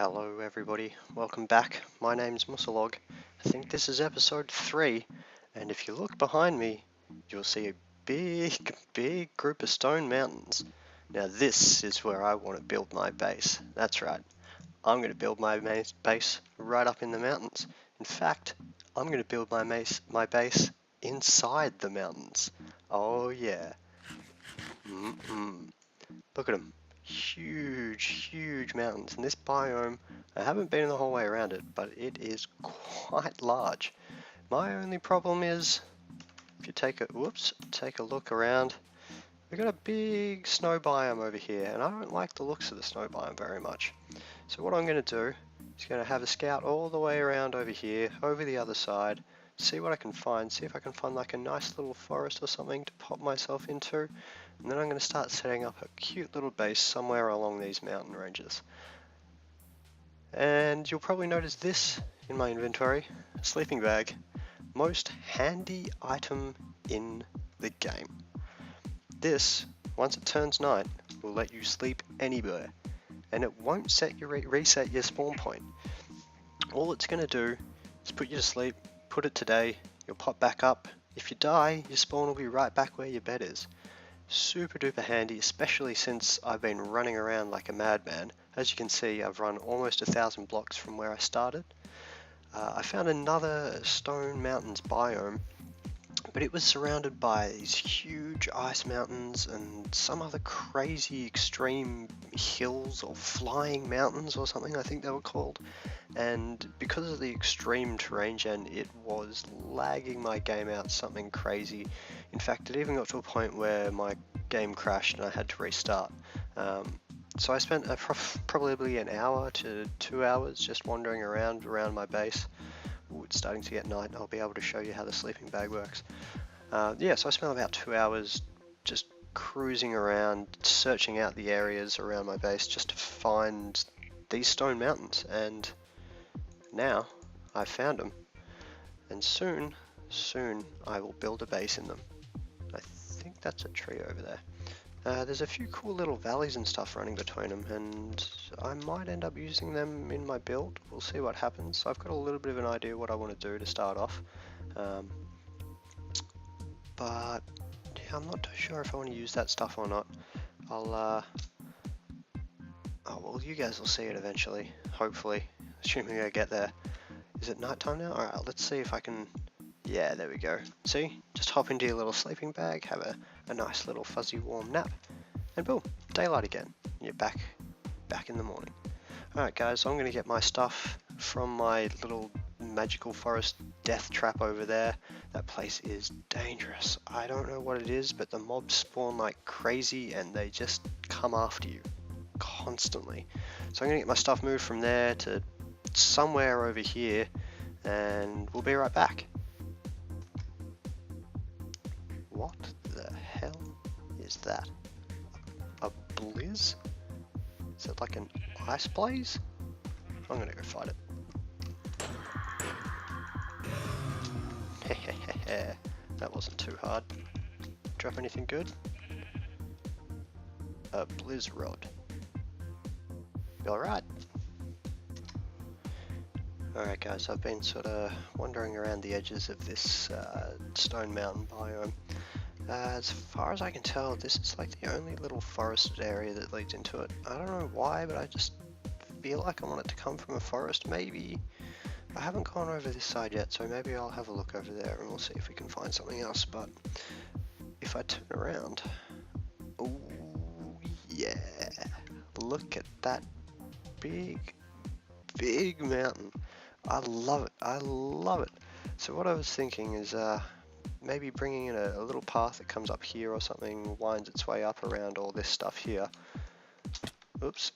Hello everybody, welcome back. My name's Musthelog. I think this is episode 3, and if you look behind me, you'll see a big group of stone mountains. Now this is where I want to build my base. That's right, I'm going to build my base right up in the mountains. In fact, I'm going to build my base inside the mountains. Oh yeah. Look at them. Huge mountains. And this biome, I haven't been the whole way around it, but it is quite large. My only problem is, if you take a look around, we've got a big snow biome over here, and I don't like the looks of the snow biome very much. So what I'm going to do is going to have a scout all the way around over here, over the other side, see what I can find, see if I can find like a nice little forest or something to pop myself into. And then I'm going to start setting up a cute little base somewhere along these mountain ranges. And you'll probably notice this in my inventory, a sleeping bag. Most handy item in the game. This, once it turns night, will let you sleep anywhere. And it won't reset your spawn point. All it's going to do is put you to sleep, put it today, you'll pop back up. If you die, your spawn will be right back where your bed is. Super duper handy, especially since I've been running around like a madman. As you can see, I've run almost 1,000 blocks from where I started. I found another stone mountains biome, but it was surrounded by these huge ice mountains and some other crazy extreme hills or flying mountains or something I think they were called. And because of the extreme terrain gen, it was lagging my game out something crazy. In fact, it even got to a point where my game crashed and I had to restart. So I spent probably an hour to 2 hours just wandering around my base. Ooh, it's starting to get night. I'll be able to show you how the sleeping bag works. So I spent about 2 hours just cruising around, searching out the areas around my base just to find these stone mountains. And now I've found them, and soon I will build a base in them. I think that's a tree over there. There's a few cool little valleys and stuff running between them, and I might end up using them in my build. We'll see what happens. I've got a little bit of an idea what I want to do to start off, but yeah, I'm not too sure if I want to use that stuff or not. Oh well, you guys will see it eventually, hopefully, assuming I get there. Is it nighttime now? Alright, let's see if I can... Yeah, there we go. See? Just hop into your little sleeping bag, have a nice little fuzzy warm nap, and boom, daylight again. You're back in the morning. Alright guys, so I'm going to get my stuff from my little magical forest death trap over there. That place is dangerous. I don't know what it is, but the mobs spawn like crazy and they just come after you constantly. So I'm going to get my stuff moved from there to somewhere over here, and we'll be right back. What the hell is that? A blizz? Is it like an ice blaze? I'm gonna go fight it. Hehehe, that wasn't too hard. Drop anything good? A blizz rod. Alright. Alright guys, I've been sort of wandering around the edges of this stone mountain biome. As far as I can tell, this is like the only little forested area that leads into it. I don't know why, but I just feel like I want it to come from a forest. Maybe. I haven't gone over this side yet, so maybe I'll have a look over there and we'll see if we can find something else. But if I turn around... Oh yeah! Look at that big mountain. I love it. So what I was thinking is maybe bringing in a little path that comes up here or something, winds its way up around all this stuff here. Oops,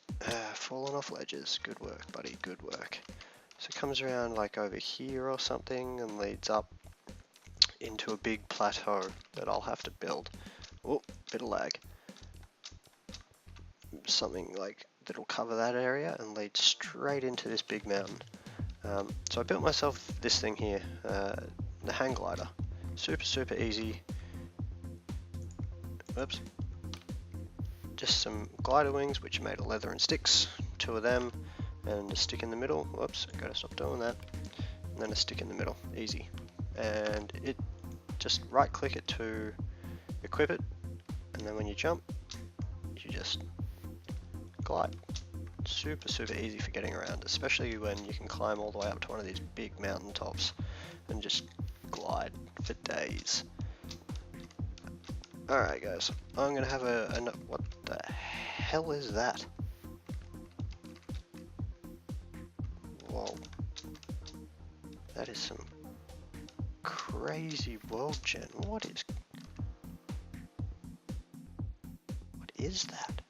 falling off ledges. Good work, buddy, good work. So it comes around like over here or something and leads up into a big plateau that I'll have to build. Oh, bit of lag. Something like that'll cover that area and lead straight into this big mountain. So I built myself this thing here, the hang glider. Super easy. Oops. Just some glider wings which are made of leather and sticks, 2 of them, and a stick in the middle. Whoops, gotta stop doing that. And then a stick in the middle, easy. And it just right click it to equip it, and then when you jump, you just glide. Super easy for getting around, especially when you can climb all the way up to one of these big mountain tops and just glide for days. Alright guys, I'm gonna have what the hell is that? Whoa. That is some crazy world gen. What is that?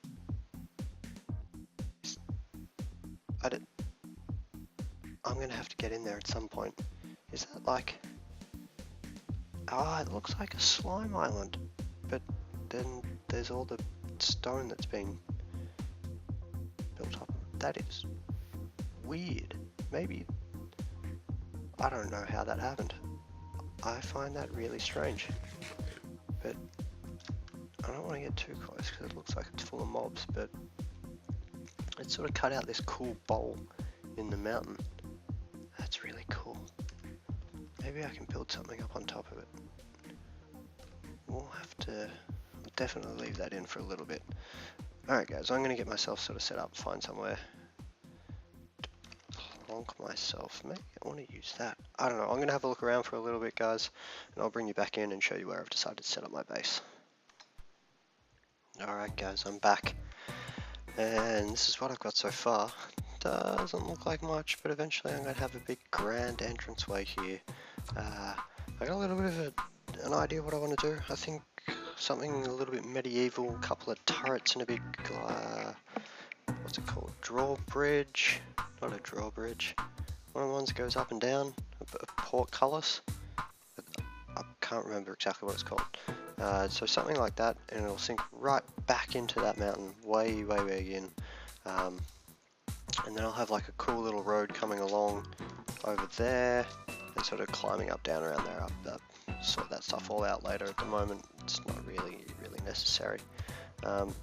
I'm gonna have to get in there at some point. Is that like... Ah, it looks like a slime island, but then there's all the stone that's being built up. That is weird. Maybe... I don't know how that happened. I find that really strange. But I don't want to get too close because it looks like it's full of mobs, but it sort of cut out this cool bowl in the mountain. That's really cool. Maybe I can build something up on top of it. We'll have to definitely leave that in for a little bit. Alright guys, I'm going to get myself sort of set up, find somewhere to plonk myself. Maybe I want to use that. I don't know, I'm going to have a look around for a little bit guys, and I'll bring you back in and show you where I've decided to set up my base. Alright guys, I'm back. And this is what I've got so far. Doesn't look like much, but eventually I'm going to have a big grand entranceway here. I got a little bit of an idea what I want to do. I think something a little bit medieval, a couple of turrets and a big, what's it called, drawbridge? Not a drawbridge. One of the ones that goes up and down, a portcullis. I can't remember exactly what it's called. So something like that, and it'll sink right back into that mountain, way in. And then I'll have like a cool little road coming along over there, and sort of climbing up, down, around there, up, sort that stuff all out later. At the moment, it's not really necessary.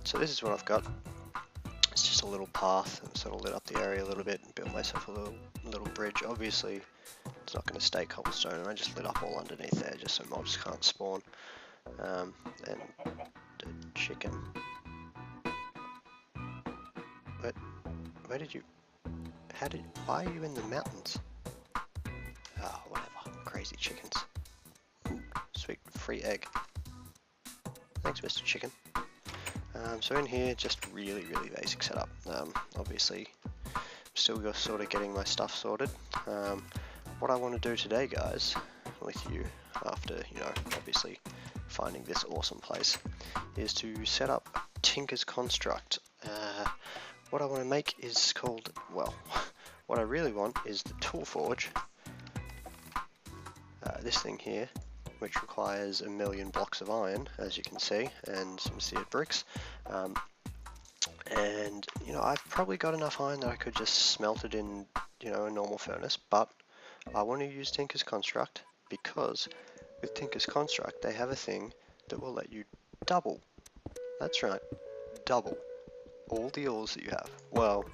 So this is what I've got. It's just a little path, and sort of lit up the area a little bit, and built myself a little bridge. Obviously, it's not going to stay cobblestone, and I just lit up all underneath there, just so mobs can't spawn. And the chicken. Where did you... Why are you in the mountains? Oh, whatever. Crazy chickens. Ooh, sweet, free egg. Thanks, Mr. Chicken. So in here, just really basic setup. Obviously, I'm still sort of getting my stuff sorted. What I want to do today, guys, with you, after, you know, obviously finding this awesome place, is to set up Tinker's Construct. What I want to make is called, well, what I really want is the Tool Forge. This thing here, which requires 1,000,000 blocks of iron, as you can see, and some seared bricks. And, you know, I've probably got enough iron that I could just smelt it in, you know, a normal furnace, but I want to use Tinker's Construct because with Tinker's Construct they have a thing that will let you double. That's right, double all the ores that you have. Well,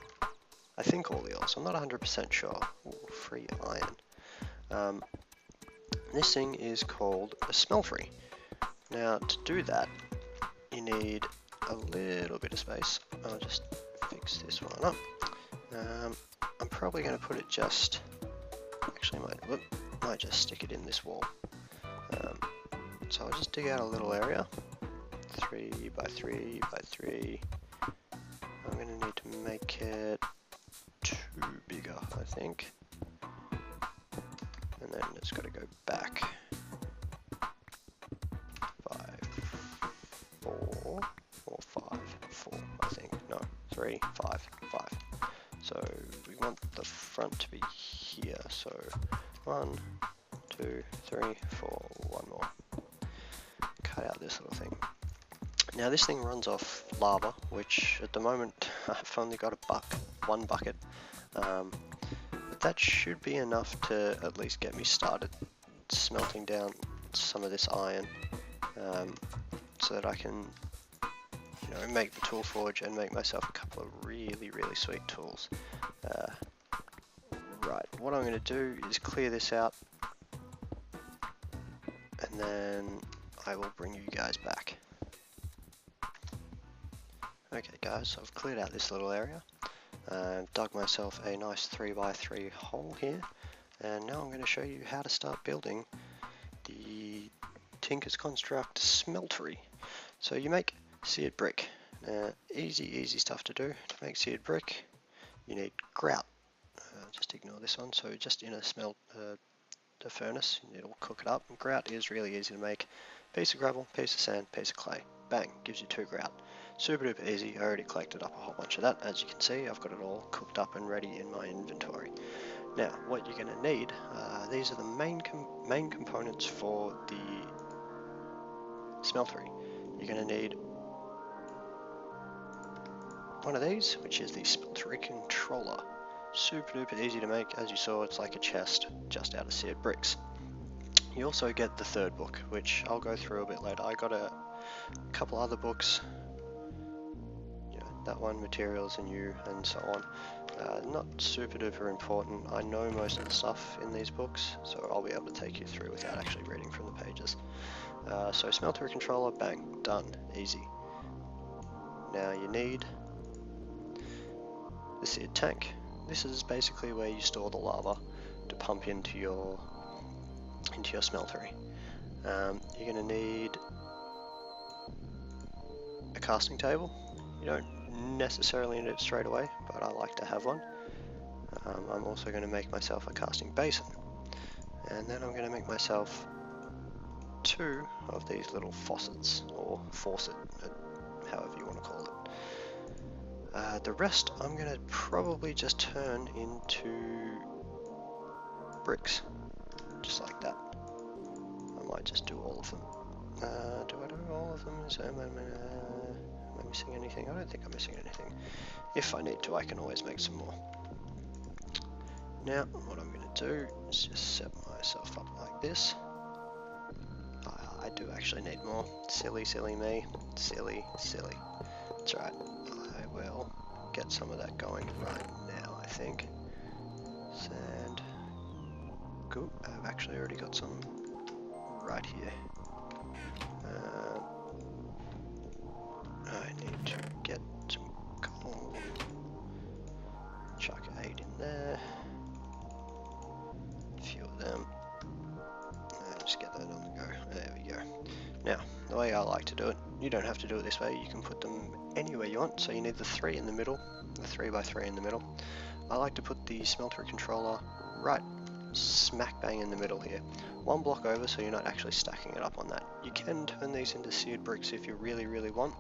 I think all the ores, I'm not 100% sure. Ooh, free iron. This thing is called a smeltery. Now to do that you need a little bit of space. I'll just fix this one up. I'm probably going to put it just, actually might just stick it in this wall. So I'll just dig out a little area, 3 by 3 by 3. I'm going to need to make it 2 bigger, I think. And then it's got to go back 5, 4, or 5, 4, I think. No, 3, 5, 5. So we want the front to be here. So 1, 2, 3, 4, one more. Cut out this little thing. Now this thing runs off lava, which at the moment I've only got one bucket. But that should be enough to at least get me started smelting down some of this iron, so that I can, you know, make the tool forge and make myself a couple of really sweet tools. Right, what I'm going to do is clear this out, and then I will bring you guys back. Okay guys, I've cleared out this little area. I've dug myself a nice 3x3 hole here, and now I'm going to show you how to start building the Tinker's Construct smeltery. So you make seared brick. Easy stuff to do. To make seared brick, you need grout. Just ignore this one. So just in a the furnace, it'll cook it up. And grout is really easy to make. Piece of gravel, piece of sand, piece of clay. Bang, gives you 2 grout. Super duper easy. I already collected up a whole bunch of that. As you can see, I've got it all cooked up and ready in my inventory. Now, what you're going to need, these are the main components for the smeltery. You're going to need one of these, which is the smeltery controller. Super duper easy to make. As you saw, it's like a chest just out of seared bricks. You also get the third book, which I'll go through a bit later. I got a couple other books, that one, materials and you, and so on. Not super duper important. I know most of the stuff in these books, so I'll be able to take you through without actually reading from the pages. So smeltery controller, bang, done, easy. Now you need the seared tank. This is basically where you store the lava to pump into your smeltery. You're going to need a casting table. You don't necessarily need it straight away, but I like to have one. I'm also going to make myself a casting basin, and then I'm going to make myself 2 of these little faucets, or faucet, however you want to call it. The rest I'm going to probably just turn into bricks, just like that. I might just do all of them. Do I do all of them? Am I missing anything? I don't think I'm missing anything. If I need to, I can always make some more. Now, what I'm going to do is just set myself up like this. I do actually need more. Silly me. Silly. That's right. I will get some of that going right now, I think. Sand. Cool. I've actually already got some right here. I need to get some coal. Chuck 8 in there. A few of them. And just get that on the go. There we go. Now, the way I like to do it, you don't have to do it this way. You can put them anywhere you want. So you need the 3 in the middle, the 3x3 in the middle. I like to put the smeltery controller right smack bang in the middle here. 1 block over, so you're not actually stacking it up on that. You can turn these into seared bricks if you really want.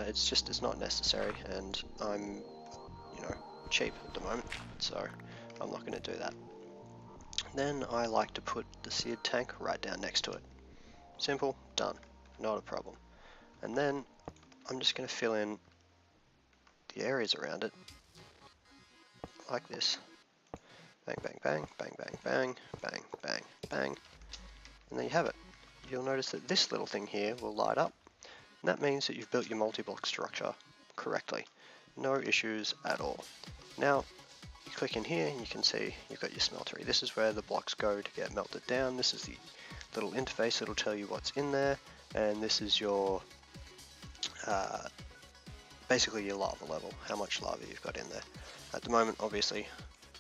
It's not necessary, and I'm, cheap at the moment, so I'm not going to do that. Then I like to put the seared tank right down next to it. Simple, done, not a problem. And then I'm just going to fill in the areas around it like this. Bang, bang, bang, bang, bang, bang, bang, bang, bang. And there you have it. You'll notice that this little thing here will light up. And that means that you've built your multi-block structure correctly. No issues at all. Now, you click in here and you can see you've got your smeltery. This is where the blocks go to get melted down. This is the little interface that'll tell you what's in there. And this is your, basically your lava level, how much lava you've got in there. At the moment, obviously,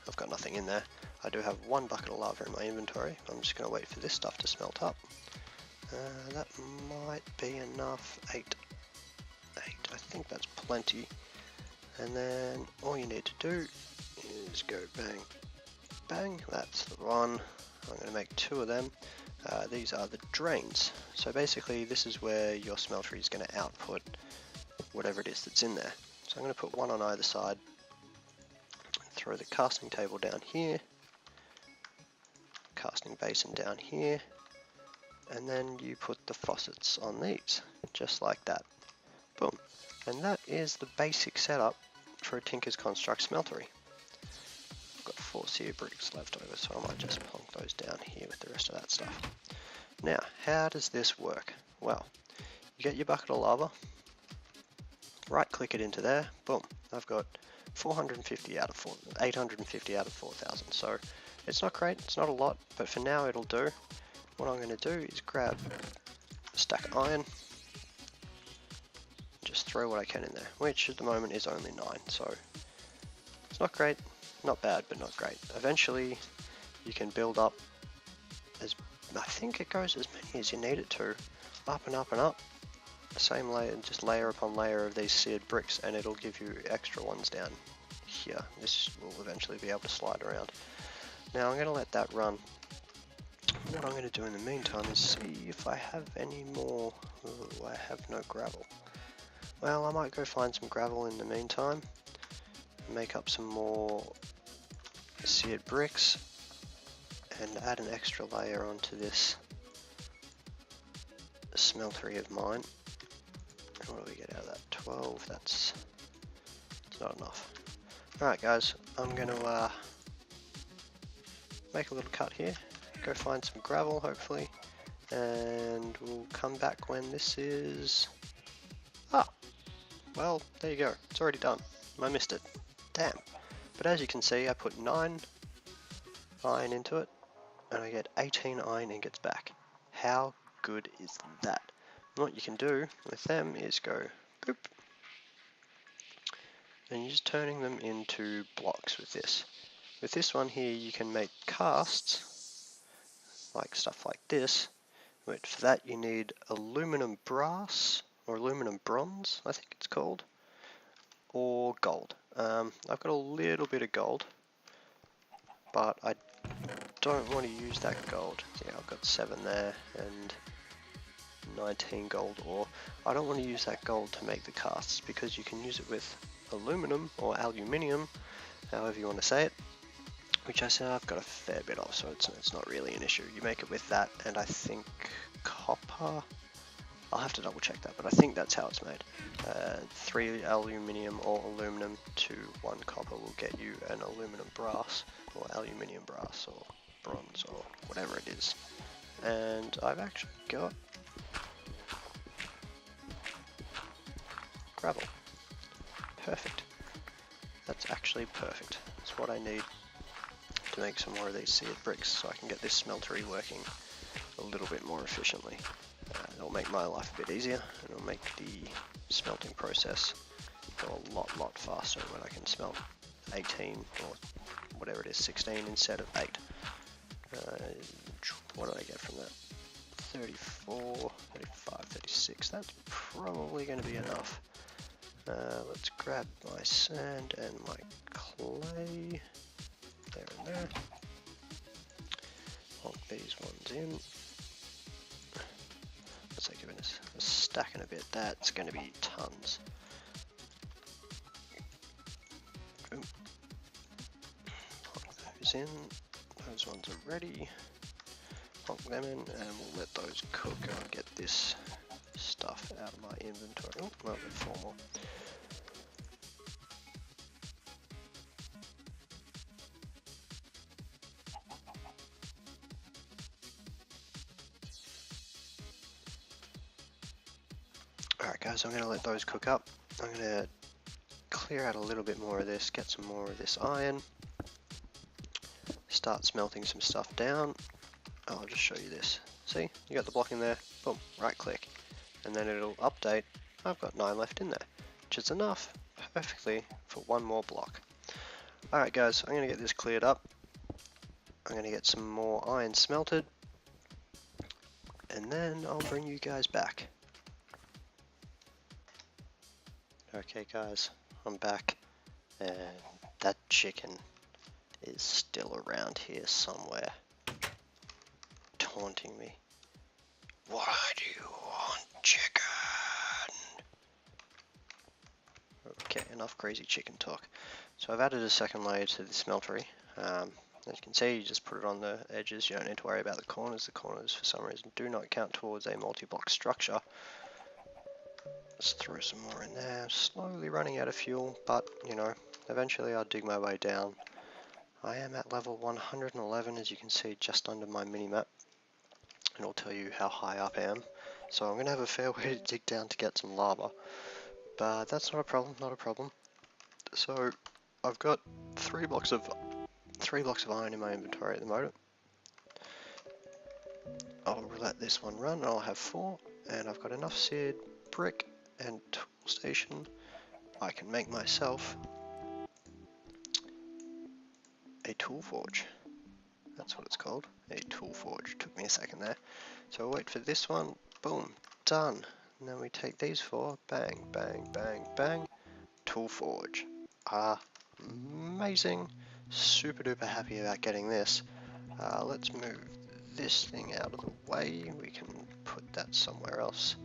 I've got nothing in there. I do have 1 bucket of lava in my inventory. I'm just going to wait for this stuff to smelt up. That might be enough. 8. I think that's plenty. And then all you need to do is go bang, bang. That's the one. I'm going to make 2 of them. These are the drains. So basically, this is where your smeltery is going to output whatever it is that's in there. So I'm going to put 1 on either side. Throw the casting table down here, casting basin down here, and then you put the faucets on these, just like that. Boom. And that is the basic setup for a Tinker's Construct smeltery. I've got 4 seared bricks left over, so I might just plonk those down here with the rest of that stuff. Now, how does this work? Well, you get your bucket of lava, right click it into there, boom. I've got 450 out of 850 out of 4,000. So it's not great, it's not a lot, but for now it'll do. What I'm going to do is grab a stack of iron, just throw what I can in there, which at the moment is only 9, so it's not great, not bad, but not great. Eventually you can build up as, I think it goes as many as you need it to, up and up and up. The same layer, just layer upon layer of these seared bricks, and it'll give you extra ones down here. This will eventually be able to slide around. Now I'm going to let that run. What I'm going to do in the meantime is see if I have any more. Ooh, I have no gravel. Well, I might go find some gravel in the meantime, make up some more seared bricks, and add an extra layer onto this smeltery of mine. And what do we get out of that? 12, that's not enough. Alright guys, I'm going to make a little cut here, go find some gravel hopefully, and we'll come back when this is... Ah! Well, there you go, it's already done. I missed it. Damn. But as you can see, I put 9 iron into it, and I get 18 iron ingots back. How good is that? And what you can do with them is go boop, and you're just turning them into blocks with this. With this one here you can make casts, like stuff like this, but for that you need aluminum brass, or aluminum bronze I think it's called, or gold. I've got a little bit of gold, but I don't want to use that gold. Yeah, I've got 7 there, and 19 gold ore. I don't want to use that gold to make the casts because you can use it with aluminum or aluminium, however you want to say it, which I said I've got a fair bit of, so it's not really an issue. You make it with that, and I think copper. I'll have to double check that, but I think that's how it's made. 3 aluminium or aluminum to 1 copper will get you an aluminum brass, or aluminium brass, or bronze, or whatever it is. And I've actually got gravel. Perfect. That's actually perfect. That's what I need to make some more of these seared bricks, so I can get this smeltery working a little bit more efficiently. It'll make my life a bit easier, and it'll make the smelting process go a lot faster when I can smelt 18 or whatever it is, 16 instead of 8. What did I get from that? 34, 35, 36. That's probably going to be enough. Let's grab my sand and my clay. There and there. Plonk these ones in. What's that giving us? A stack and a bit. That's going to be tons. Boom. Plonk those in. Those ones are ready. Plonk them in, and we'll let those cook. I'll get this stuff out of my inventory. Oh, well, I've got 4 more. Alright guys, I'm going to let those cook up. I'm going to clear out a little bit more of this, get some more of this iron, start smelting some stuff down. I'll just show you this. See, you got the block in there, boom, right click, and then it'll update. I've got 9 left in there, which is enough perfectly for 1 more block. Alright guys, I'm going to get this cleared up. I'm going to get some more iron smelted, and then I'll bring you guys back. Okay guys, I'm back, and that chicken is still around here somewhere, taunting me. Why do you want chicken? Okay, enough crazy chicken talk. So I've added a second layer to the smeltery. As you can see, you just put it on the edges, you don't need to worry about the corners. The corners, for some reason, do not count towards a multi-block structure. Let's throw some more in there. Slowly running out of fuel, but you know, eventually I'll dig my way down. I am at level 111, as you can see, just under my mini-map. And it'll tell you how high up I am. So I'm going to have a fair way to dig down to get some lava. But that's not a problem, not a problem. So I've got three blocks of iron in my inventory at the moment. I'll let this one run and I'll have 4, and I've got enough seared brick and tool station. I can make myself a tool forge. That's what it's called, a tool forge. Took me a second there. So I'll wait for this one, boom, done. And then we take these 4, bang, bang, bang, bang, tool forge. Amazing, super duper happy about getting this. Let's move this thing out of the way. We can put that somewhere else,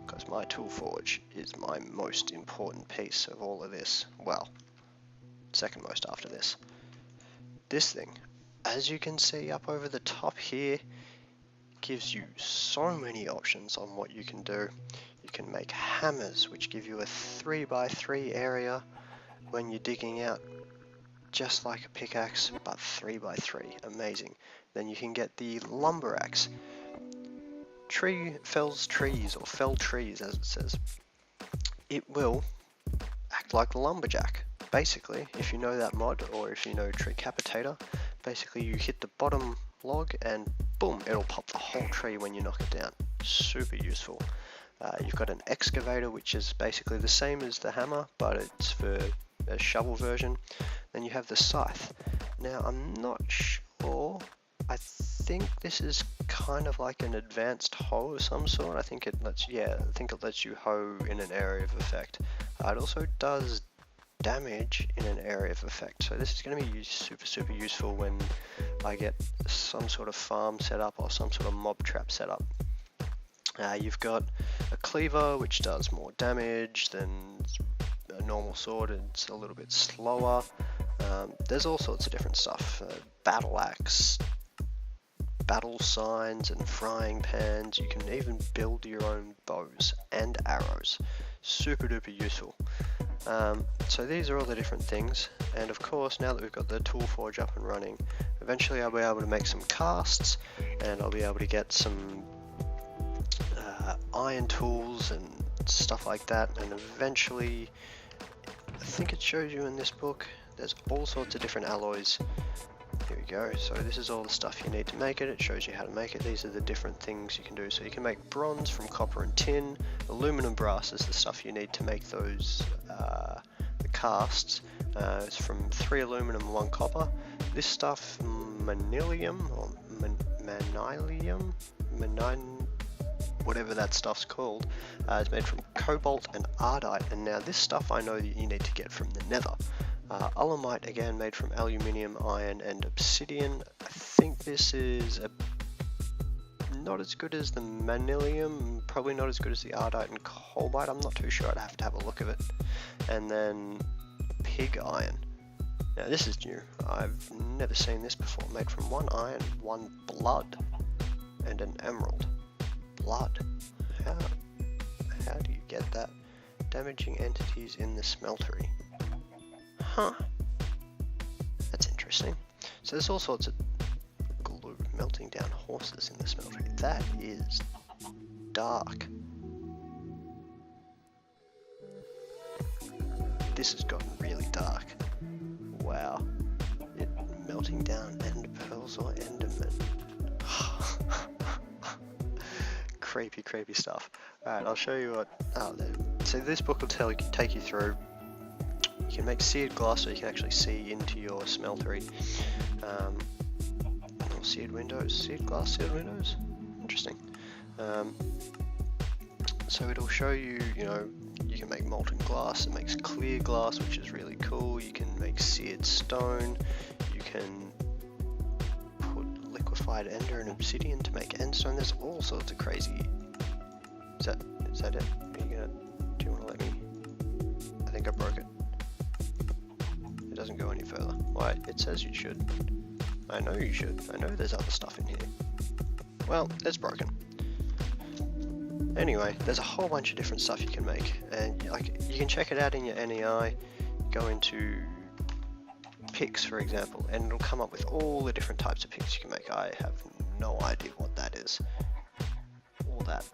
because my tool forge is my most important piece of all of this. Well, second most after this. This thing, as you can see up over the top here, gives you so many options on what you can do. You can make hammers, which give you a 3x3 area when you're digging out, just like a pickaxe, but 3x3. Amazing. Then you can get the lumber axe. Tree fells trees, or fell trees as it says. It will act like the lumberjack. Basically, if you know that mod, or if you know Tree Capitator, basically you hit the bottom log and boom, it'll pop the whole tree when you knock it down. Super useful. You've got an excavator, which is basically the same as the hammer, but it's for a shovel version. Then you have the scythe. Now I'm not sure, I think this is kind of like an advanced hoe of some sort. I think it lets you hoe in an area of effect. It also does damage in an area of effect, so this is going to be super useful when I get some sort of farm set up or some sort of mob trap set up. You've got a cleaver, which does more damage than a normal sword. It's a little bit slower. There's all sorts of different stuff. Battle axe, battle signs and frying pans. You can even build your own bows and arrows. Super duper useful. So these are all the different things, and of course now that we've got the tool forge up and running, eventually I'll be able to make some casts, and I'll be able to get some iron tools and stuff like that, and eventually, I think it shows you in this book, there's all sorts of different alloys. Here we go. So this is all the stuff you need to make it. It shows you how to make it. These are the different things you can do. So you can make bronze from copper and tin. Aluminum brass is the stuff you need to make those the casts. It's from 3 aluminum, 1 copper. This stuff, manilium or manilium, whatever that stuff's called, is made from cobalt and ardite. And now this stuff I know that you need to get from the nether. Alumite, again, made from aluminium, iron, and obsidian. I think this is not as good as the manilium, probably not as good as the ardite and cobalt. I'm not too sure, I'd have to have a look at it. And then pig iron. Now this is new, I've never seen this before. Made from 1 iron, 1 blood, and an emerald. Blood. How do you get that? Damaging entities in the smeltery. Huh. That's interesting. So there's all sorts of glue melting down horses in the smeltery. That is dark. This has gotten really dark. Wow. It melting down end pearls or enderman. Creepy stuff. Alright, I'll show you what... so this book will take you through. You can make seared glass so you can actually see into your smeltery. Or seared windows, seared glass, seared windows. Interesting. So it'll show you, you can make molten glass. It makes clear glass, which is really cool. You can make seared stone. You can put liquefied ender and obsidian to make endstone. There's all sorts of crazy. Is that it? Do you want to let me? I think I broke it. It doesn't go any further. Why? It says you should. I know you should. I know there's other stuff in here. Well, it's broken. Anyway, there's a whole bunch of different stuff you can make, and you can check it out in your NEI. Go into picks, for example, and it'll come up with all the different types of picks you can make. I have no idea what that is. All that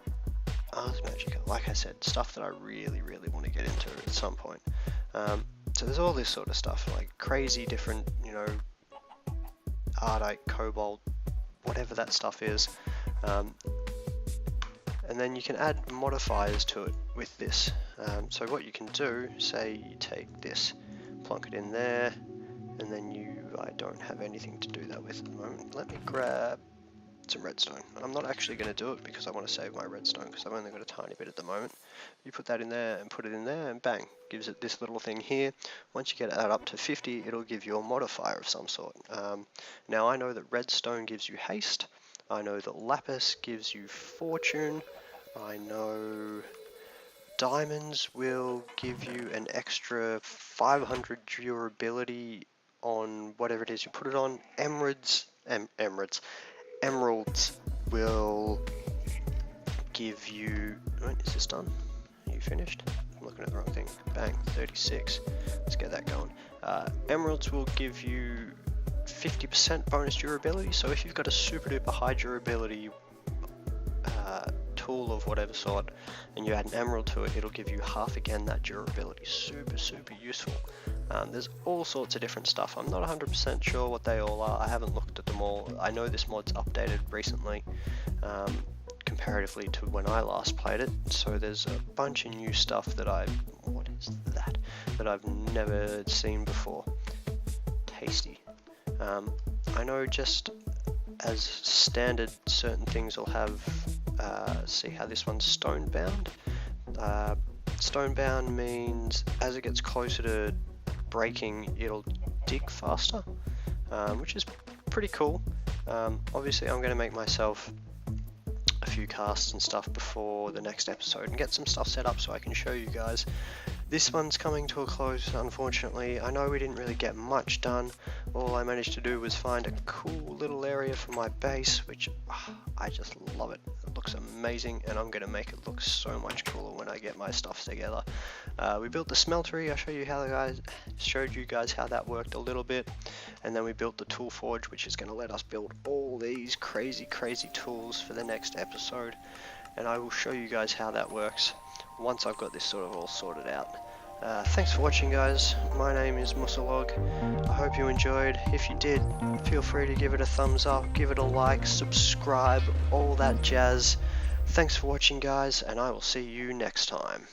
Ars Magica, like I said, stuff that I really want to get into at some point. So there's all this sort of stuff, like crazy different, you know, Ardite, Cobalt, whatever that stuff is. And then you can add modifiers to it with this. So what you can do, say you take this, plonk it in there, and then I don't have anything to do that with at the moment. Let me grab some redstone. I'm not actually going to do it because I want to save my redstone because I've only got a tiny bit at the moment. You put that in there and put it in there and bang, gives it this little thing here. Once you get that up to 50, it'll give you a modifier of some sort. Now I know that redstone gives you haste. I know that lapis gives you fortune. I know diamonds will give you an extra 500 durability on whatever it is you put it on. Emeralds will give you... Right, is this done? Are you finished? I'm looking at the wrong thing. Bang, 36. Let's get that going. Emeralds will give you 50% bonus durability, so if you've got a super duper high durability tool of whatever sort and you add an emerald to it, it'll give you half again that durability. Super useful. There's all sorts of different stuff. I'm not 100% sure what they all are. I haven't looked at them all. I know this mod's updated recently comparatively to when I last played it, so there's a bunch of new stuff that I've never seen before. Tasty. I know just as standard certain things will have, see how this one's stone bound? Stone bound means as it gets closer to breaking, it'll dig faster, which is pretty cool. Obviously I'm going to make myself a few casts and stuff before the next episode and get some stuff set up so I can show you guys. This one's coming to a close, unfortunately. I know we didn't really get much done. All I managed to do was find a cool little area for my base, which I just love it. It looks amazing, and I'm going to make it look so much cooler when I get my stuff together. We built the smeltery. I showed you guys how that worked a little bit, and then we built the tool forge, which is going to let us build all these crazy tools for the next episode, and I will show you guys how that works once I've got this sort of all sorted out. Thanks for watching, guys. My name is Musthelog. I hope you enjoyed. If you did, feel free to give it a thumbs up, give it a like, subscribe, all that jazz. Thanks for watching, guys, and I will see you next time.